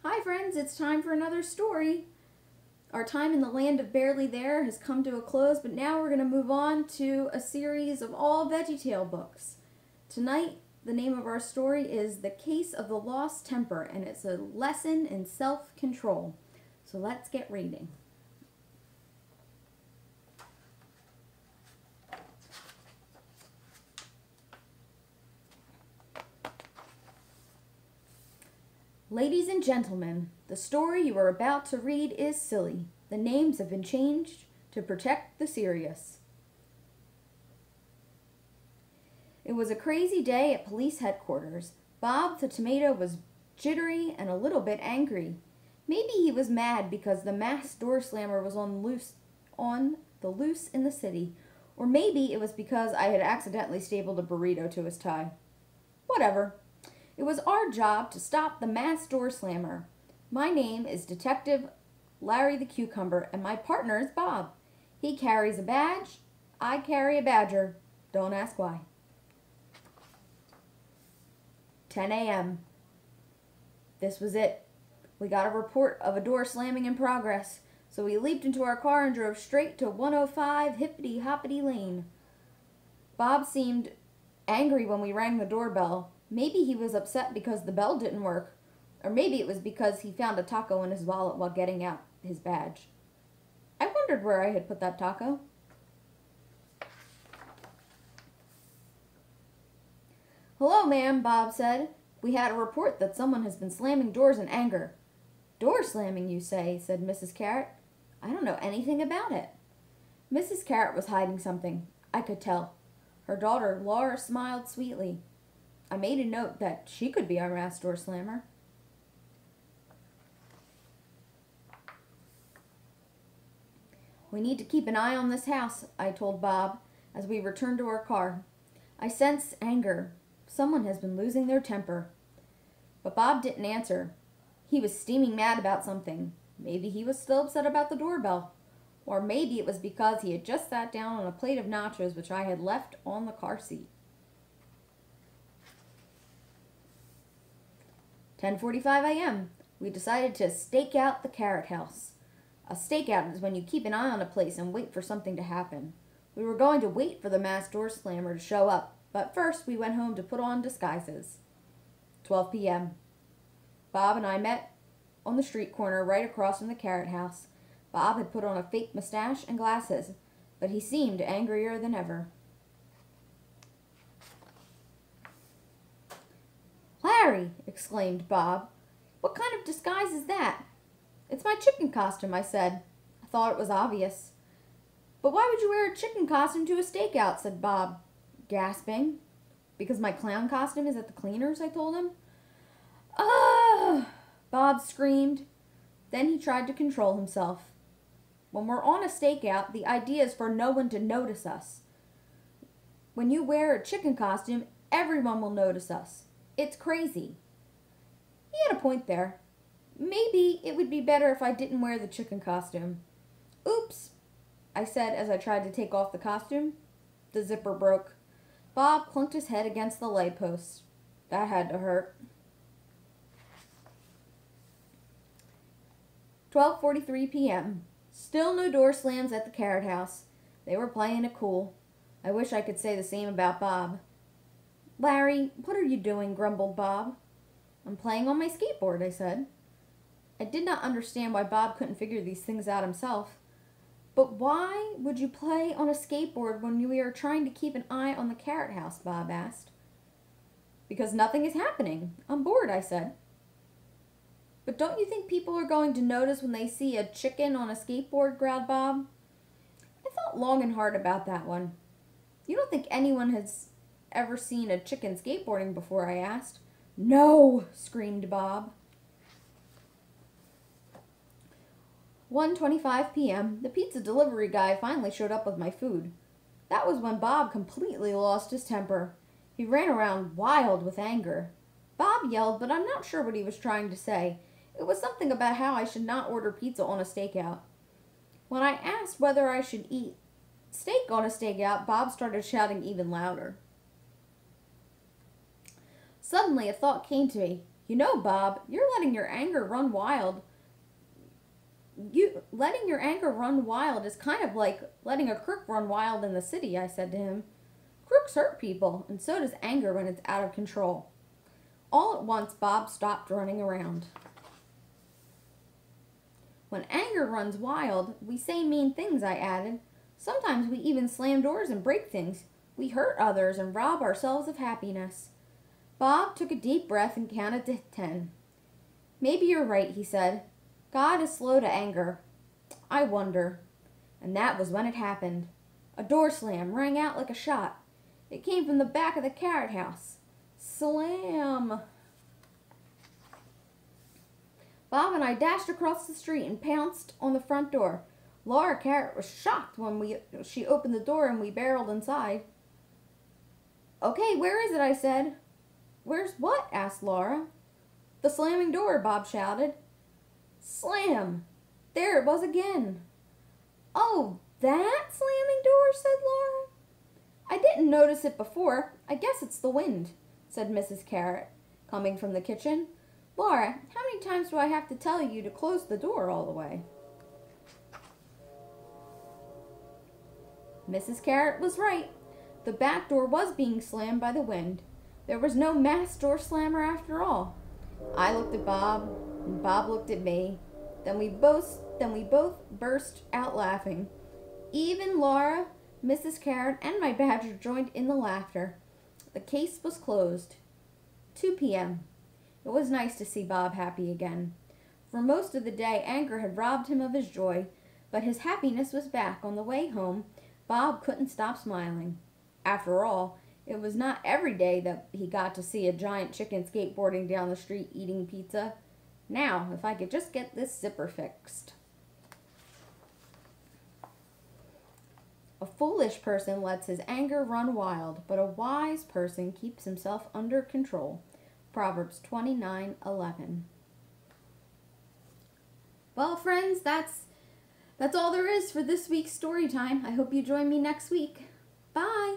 Hi friends, it's time for another story. Our time in the land of Barely There has come to a close, but now we're going to move on to a series of all Veggie Tale books. Tonight, the name of our story is The Case of the Lost Temper, and it's a lesson in self-control. So let's get reading. Ladies and gentlemen, the story you are about to read is silly. The names have been changed to protect the serious. It was a crazy day at police headquarters. Bob the tomato was jittery and a little bit angry. Maybe he was mad because the masked door slammer was on the loose in the city, or maybe it was because I had accidentally stapled a burrito to his tie. Whatever. It was our job to stop the masked door slammer. My name is Detective Larry the Cucumber, and my partner is Bob. He carries a badge. I carry a badger. Don't ask why. 10 a.m. This was it. We got a report of a door slamming in progress, so we leaped into our car and drove straight to 105 Hippity Hoppity Lane. Bob seemed angry when we rang the doorbell. Maybe he was upset because the bell didn't work, or maybe it was because he found a taco in his wallet while getting out his badge. I wondered where I had put that taco. Hello, ma'am, Bob said. We had a report that someone has been slamming doors in anger. Door slamming, you say, said Mrs. Carrot. I don't know anything about it. Mrs. Carrot was hiding something. I could tell. Her daughter, Laura, smiled sweetly. I made a note that she could be our masked door slammer. We need to keep an eye on this house, I told Bob as we returned to our car. I sense anger. Someone has been losing their temper. But Bob didn't answer. He was steaming mad about something. Maybe he was still upset about the doorbell. Or maybe it was because he had just sat down on a plate of nachos which I had left on the car seat. 10:45 a.m. We decided to stake out the Carrot House. A stakeout is when you keep an eye on a place and wait for something to happen. We were going to wait for the masked door slammer to show up, but first we went home to put on disguises. 12 p.m. Bob and I met on the street corner right across from the Carrot House. Bob had put on a fake mustache and glasses, but he seemed angrier than ever. Larry, exclaimed Bob. What kind of disguise is that? It's my chicken costume, I said. I thought it was obvious. But why would you wear a chicken costume to a stakeout, said Bob, gasping. Because my clown costume is at the cleaners, I told him. Ah! Bob screamed. Then he tried to control himself. When we're on a stakeout, the idea is for no one to notice us. When you wear a chicken costume, everyone will notice us. It's crazy. He had a point there. Maybe it would be better if I didn't wear the chicken costume. Oops, I said as I tried to take off the costume. The zipper broke. Bob clunked his head against the light post. That had to hurt. 12:43 p.m. Still no door slams at the Carrot House. They were playing it cool. I wish I could say the same about Bob. Larry, what are you doing? Grumbled Bob. I'm playing on my skateboard, I said. I did not understand why Bob couldn't figure these things out himself. But why would you play on a skateboard when we are trying to keep an eye on the Carrot House? Bob asked. Because nothing is happening. I'm bored, I said. But don't you think people are going to notice when they see a chicken on a skateboard? Growled Bob. I thought long and hard about that one. You don't think anyone has ever seen a chicken skateboarding before? I asked. No, screamed Bob. 1:25 p.m. The pizza delivery guy finally showed up with my food. That was when Bob completely lost his temper. He ran around wild with anger. Bob yelled, but I'm not sure what he was trying to say. It was something about how I should not order pizza on a stakeout. When I asked whether I should eat steak on a stakeout, Bob started shouting even louder. Suddenly a thought came to me. You know, Bob, you're letting your anger run wild. Letting your anger run wild is kind of like letting a crook run wild in the city, I said to him. Crooks hurt people, and so does anger when it's out of control. All at once, Bob stopped running around. When anger runs wild, we say mean things, I added. Sometimes we even slam doors and break things. We hurt others and rob ourselves of happiness. Bob took a deep breath and counted to 10. Maybe you're right, he said. God is slow to anger. I wonder. And that was when it happened. A door slam rang out like a shot. It came from the back of the carrot house. Slam! Bob and I dashed across the street and pounced on the front door. Laura Carrot was shocked when she opened the door and we barreled inside. Okay, where is it? I said. Where's what? Asked Laura. The slamming door, Bob shouted. Slam! There it was again. Oh, that slamming door, said Laura. I didn't notice it before. I guess it's the wind, said Mrs. Carrot, coming from the kitchen. Laura, how many times do I have to tell you to close the door all the way? Mrs. Carrot was right. The back door was being slammed by the wind. There was no mass door slammer after all. I looked at Bob, and Bob looked at me. Then we both burst out laughing. Even Laura, Mrs. Carrot, and my badger joined in the laughter. The case was closed. 2 p.m. It was nice to see Bob happy again. For most of the day, anger had robbed him of his joy, but his happiness was back. On the way home, Bob couldn't stop smiling. After all, it was not every day that he got to see a giant chicken skateboarding down the street eating pizza. Now, if I could just get this zipper fixed. A foolish person lets his anger run wild, but a wise person keeps himself under control. Proverbs 29:11. Well, friends, that's all there is for this week's story time. I hope you join me next week. Bye!